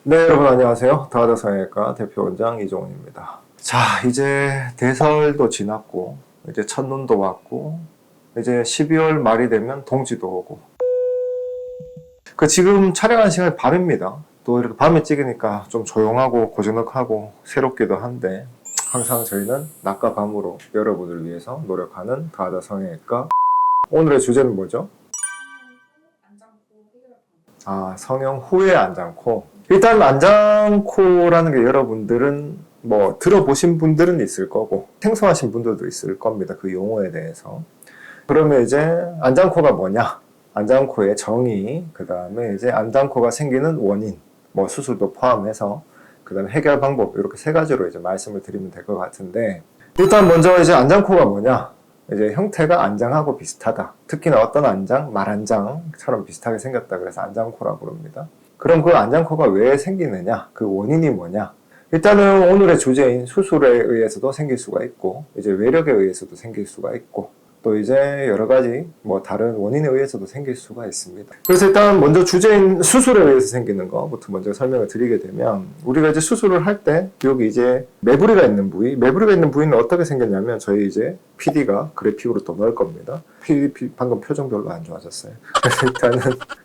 네, 여러분 안녕하세요. 다하다성형외과 대표원장 이종훈입니다. 자, 이제 대설도 지났고 이제 첫눈도 왔고 이제 12월 말이 되면 동지도 오고 지금 촬영하는 시간이 밤입니다. 또 이렇게 밤에 찍으니까 좀 조용하고 고즈넉하고 새롭기도 한데 항상 저희는 낮과 밤으로 여러분을 위해서 노력하는 다하다성형외과. 오늘의 주제는 뭐죠? 성형 후에 안장코. 일단 안장코라는 게 여러분들은 뭐 들어보신 분들은 있을 거고 생소하신 분들도 있을 겁니다. 그 용어에 대해서. 그러면 이제 안장코가 뭐냐? 안장코의 정의, 그 다음에 이제 안장코가 생기는 원인, 뭐 수술도 포함해서 그 다음에 해결 방법, 이렇게 세 가지로 이제 말씀을 드리면 될 것 같은데, 일단 먼저 이제 안장코가 뭐냐? 이제 형태가 안장하고 비슷하다. 특히나 어떤 안장, 말안장처럼 비슷하게 생겼다. 그래서 안장코라고 부릅니다. 그럼 그 안장코가 왜 생기느냐? 그 원인이 뭐냐? 일단은 오늘의 주제인 수술에 의해서도 생길 수가 있고, 이제 외력에 의해서도 생길 수가 있고, 또 이제 여러 가지 뭐 다른 원인에 의해서도 생길 수가 있습니다. 그래서 일단 먼저 주제인 수술에 의해서 생기는 것부터 먼저 설명을 드리게 되면, 우리가 이제 수술을 할 때 여기 이제 매부리가 있는 부위는 어떻게 생겼냐면, 저희 이제 PD가 그래픽으로 또 넣을 겁니다. PD 방금 표정 별로 안 좋아졌어요. 그래서 일단은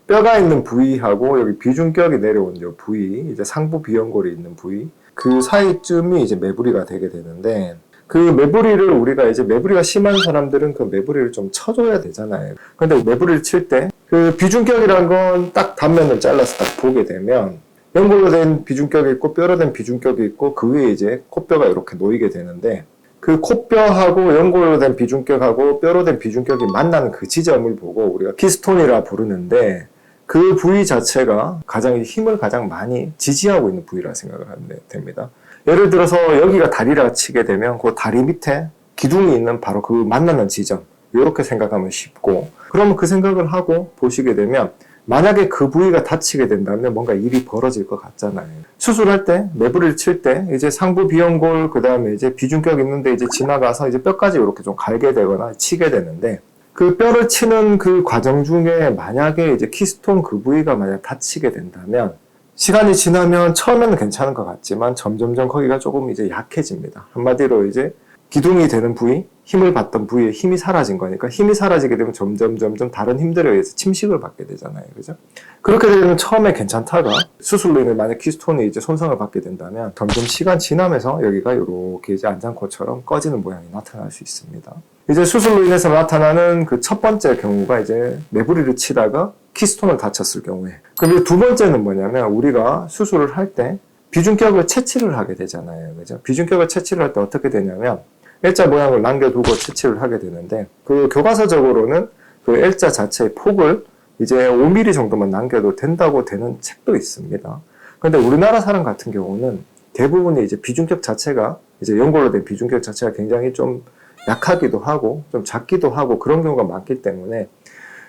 뼈가 있는 부위하고 여기 비중격이 내려온 이 부위, 이제 상부 비연골이 있는 부위, 그 사이쯤이 이제 매부리가 되게 되는데, 그 매부리를 우리가 이제 매부리가 심한 사람들은 그 매부리를 좀 쳐줘야 되잖아요. 근데 매부리를 칠 때 그 비중격이라는 건 딱 단면을 잘라서 딱 보게 되면 연골로 된 비중격이 있고 뼈로 된 비중격이 있고 그 위에 이제 콧뼈가 이렇게 놓이게 되는데, 그 콧뼈하고 연골로 된 비중격하고 뼈로 된 비중격이 만나는 그 지점을 보고 우리가 키스톤이라 부르는데, 그 부위 자체가 힘을 가장 많이 지지하고 있는 부위라 생각을 하면 됩니다. 예를 들어서 여기가 다리라 치게 되면 그 다리 밑에 기둥이 있는 바로 그 만나는 지점, 이렇게 생각하면 쉽고, 그러면 그 생각을 하고 보시게 되면 만약에 그 부위가 다치게 된다면 뭔가 일이 벌어질 것 같잖아요. 수술할 때, 매부리를 칠 때 이제 상부 비연골, 그 다음에 이제 비중격 있는데 이제 지나가서 이제 뼈까지 이렇게 좀 갈게 되거나 치게 되는데, 그 뼈를 치는 그 과정 중에 만약에 이제 키스톤 그 부위가 만약 다치게 된다면, 시간이 지나면 처음에는 괜찮은 것 같지만 점점점 거기가 조금 이제 약해집니다. 한마디로 이제 기둥이 되는 부위, 힘을 받던 부위에 힘이 사라진 거니까, 힘이 사라지게 되면 점점 다른 힘들에 의해서 침식을 받게 되잖아요. 그죠? 그렇게 되면 처음에 괜찮다가 수술로 인해 만약 키스톤이 이제 손상을 받게 된다면 점점 시간 지나면서 여기가 이렇게 이제 안장코처럼 꺼지는 모양이 나타날 수 있습니다. 이제 수술로 인해서 나타나는 그 첫 번째 경우가 이제 매부리를 치다가 키스톤을 다쳤을 경우에. 그럼 두 번째는 뭐냐면, 우리가 수술을 할 때 비중격을 채취를 하게 되잖아요. 그죠? 비중격을 채취를 할 때 어떻게 되냐면, L자 모양을 남겨두고 채취를 하게 되는데, 그 교과서적으로는 그 L자 자체의 폭을 이제 5mm 정도만 남겨도 된다고 되는 책도 있습니다. 그런데 우리나라 사람 같은 경우는 대부분이 이제 비중격 자체가, 이제 연골로 된 비중격 자체가 굉장히 좀 약하기도 하고 좀 작기도 하고 그런 경우가 많기 때문에,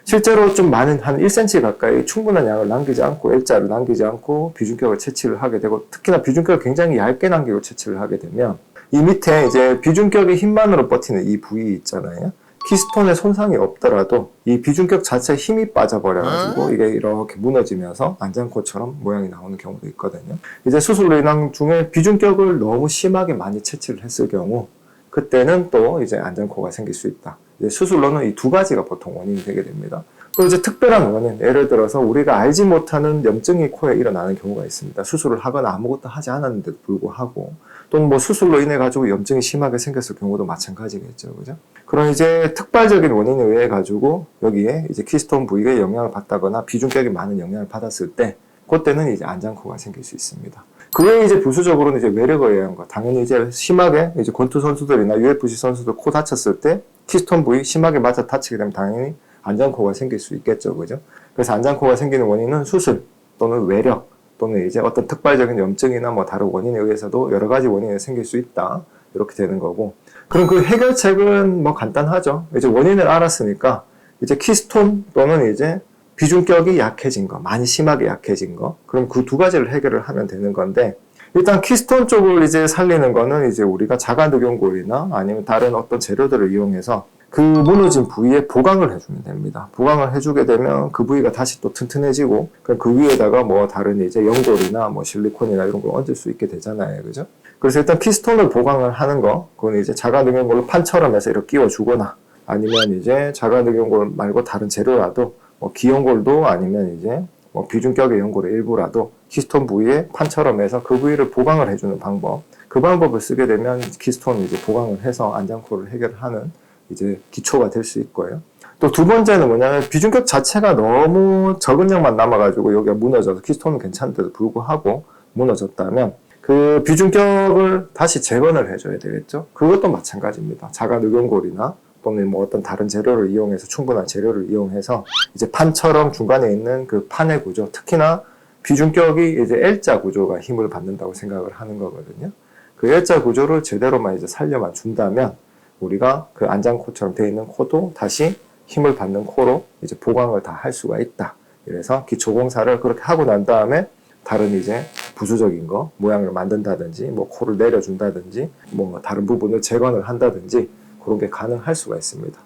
실제로 좀 많은 한 1cm 가까이 충분한 양을 남기지 않고 L자를 남기지 않고 비중격을 채취를 하게 되고, 특히나 비중격을 굉장히 얇게 남기고 채취를 하게 되면 이 밑에 이제 비중격의 힘만으로 버티는 이 부위 있잖아요. 키스톤에 손상이 없더라도 이 비중격 자체에 힘이 빠져버려가지고 이게 이렇게 무너지면서 안장코처럼 모양이 나오는 경우도 있거든요. 이제 수술로 인한 중에 비중격을 너무 심하게 많이 채취를 했을 경우, 그때는 또 이제 안장코가 생길 수 있다. 이제 수술로는 이 두 가지가 보통 원인이 되게 됩니다. 또 이제 특별한 원인, 예를 들어서 우리가 알지 못하는 염증이 코에 일어나는 경우가 있습니다. 수술을 하거나 아무것도 하지 않았는데도 불구하고, 또는 뭐 수술로 인해 가지고 염증이 심하게 생겼을 경우도 마찬가지겠죠, 그죠? 그런 이제 특발적인 원인에 의해 가지고 여기에 이제 키스톤 부위에 영향을 받다거나 비중격이 많은 영향을 받았을 때, 그때는 이제 안장코가 생길 수 있습니다. 그 외에 이제 부수적으로는 이제 외력에 의한 거, 당연히 이제 심하게 이제 권투 선수들이나 UFC 선수들 코 다쳤을 때 키스톤 부위 심하게 맞아 다치게 되면 당연히 안장코가 생길 수 있겠죠, 그죠? 그래서 안장코가 생기는 원인은 수술 또는 외력 또는 이제 어떤 특발적인 염증이나 뭐 다른 원인에 의해서도 여러 가지 원인이 생길 수 있다, 이렇게 되는 거고. 그럼 그 해결책은 뭐 간단하죠. 이제 원인을 알았으니까 이제 키스톤 또는 이제 비중격이 약해진 거, 많이 심하게 약해진 거, 그럼 그 두 가지를 해결을 하면 되는 건데, 일단 키스톤 쪽을 이제 살리는 거는 이제 우리가 자가늑연골이나 아니면 다른 어떤 재료들을 이용해서 그 무너진 부위에 보강을 해주면 됩니다. 보강을 해주게 되면 그 부위가 다시 또 튼튼해지고 그 위에다가 뭐 다른 이제 연골이나 뭐 실리콘이나 이런 걸 얹을 수 있게 되잖아요. 그죠? 그래서 일단 피스톤을 보강을 하는 거, 그건 이제 자가능연골로 판처럼 해서 이렇게 끼워주거나 아니면 이제 자가능연골 말고 다른 재료라도 뭐 기연골도 아니면 이제 뭐 비중격의 연골의 일부라도 키스톤 부위에 판처럼 해서 그 부위를 보강을 해주는 방법. 그 방법을 쓰게 되면 키스톤 이제 보강을 해서 안장코를 해결하는 이제 기초가 될 수 있고요. 또 두 번째는 뭐냐면 비중격 자체가 너무 적은 양만 남아가지고 여기가 무너져서 키스톤은 괜찮은데도 불구하고 무너졌다면 그 비중격을 다시 재건을 해줘야 되겠죠. 그것도 마찬가지입니다. 자가늑연골이나 또는 뭐 어떤 다른 재료를 이용해서 충분한 재료를 이용해서 이제 판처럼 중간에 있는 그 판의 구조, 특히나 비중격이 이제 L자 구조가 힘을 받는다고 생각을 하는 거거든요. 그 L자 구조를 제대로만 이제 살려만 준다면 우리가 그 안장코처럼 되어 있는 코도 다시 힘을 받는 코로 이제 보강을 다 할 수가 있다. 그래서 기초공사를 그렇게 하고 난 다음에 다른 이제 부수적인 거, 모양을 만든다든지, 뭐 코를 내려준다든지, 뭐 다른 부분을 재건을 한다든지 그런 게 가능할 수가 있습니다.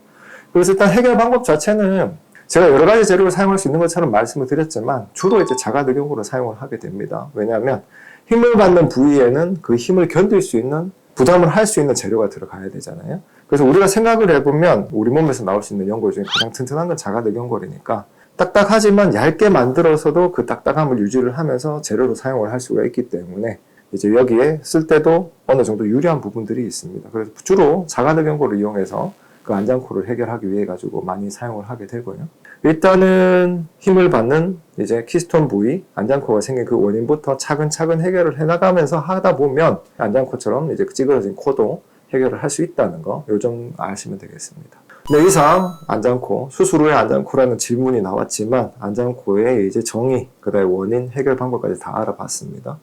그래서 일단 해결 방법 자체는 제가 여러 가지 재료를 사용할 수 있는 것처럼 말씀을 드렸지만 주로 이제 자가늑연골을 사용을 하게 됩니다. 왜냐하면 힘을 받는 부위에는 그 힘을 견딜 수 있는 부담을 할 수 있는 재료가 들어가야 되잖아요. 그래서 우리가 생각을 해보면 우리 몸에서 나올 수 있는 연골 중에 가장 튼튼한 건 자가늑연골이니까 딱딱하지만 얇게 만들어서도 그 딱딱함을 유지를 하면서 재료로 사용을 할 수가 있기 때문에 이제 여기에 쓸 때도 어느 정도 유리한 부분들이 있습니다. 그래서 주로 자가늑연골을 이용해서 그 안장코를 해결하기 위해 가지고 많이 사용을 하게 되고요. 일단은 힘을 받는 이제 키스톤 부위, 안장코가 생긴 그 원인부터 차근차근 해결을 해나가면서 하다 보면 안장코처럼 이제 찌그러진 코도 해결을 할 수 있다는 거, 요 점 아시면 되겠습니다. 네, 이상 안장코, 수술 후에 안장코라는 질문이 나왔지만 안장코의 이제 정의, 그다음에 원인, 해결 방법까지 다 알아봤습니다.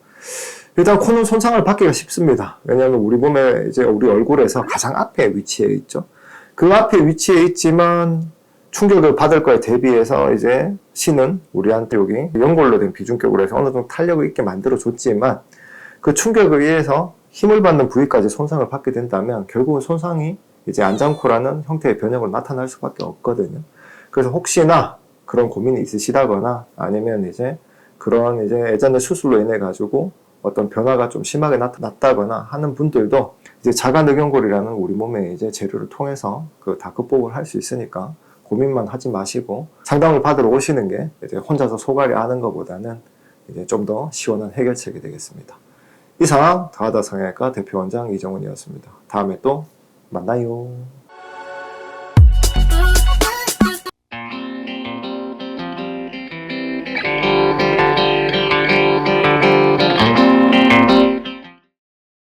일단 코는 손상을 받기가 쉽습니다. 왜냐하면 우리 몸에 이제 우리 얼굴에서 가장 앞에 위치해 있죠. 그 앞에 위치해 있지만 충격을 받을 거에 대비해서 이제 신은 우리한테 여기 연골로 된 비중격으로 해서 어느 정도 탄력을 있게 만들어줬지만 그 충격에 의해서 힘을 받는 부위까지 손상을 받게 된다면 결국은 손상이 이제 안장코라는 형태의 변형으로 나타날 수밖에 없거든요. 그래서 혹시나 그런 고민이 있으시다거나 아니면 이제 그런 이제 예전에 수술로 인해 가지고 어떤 변화가 좀 심하게 나타났다거나 하는 분들도 이제 자가늑연골이라는 우리 몸의 이제 재료를 통해서 그 다 극복을 할 수 있으니까 고민만 하지 마시고 상담을 받으러 오시는 게 이제 혼자서 소갈이 아는 것보다는 이제 좀 더 시원한 해결책이 되겠습니다. 이상 다하다 성형외과 대표원장 이정훈이었습니다. 다음에 또 만나요.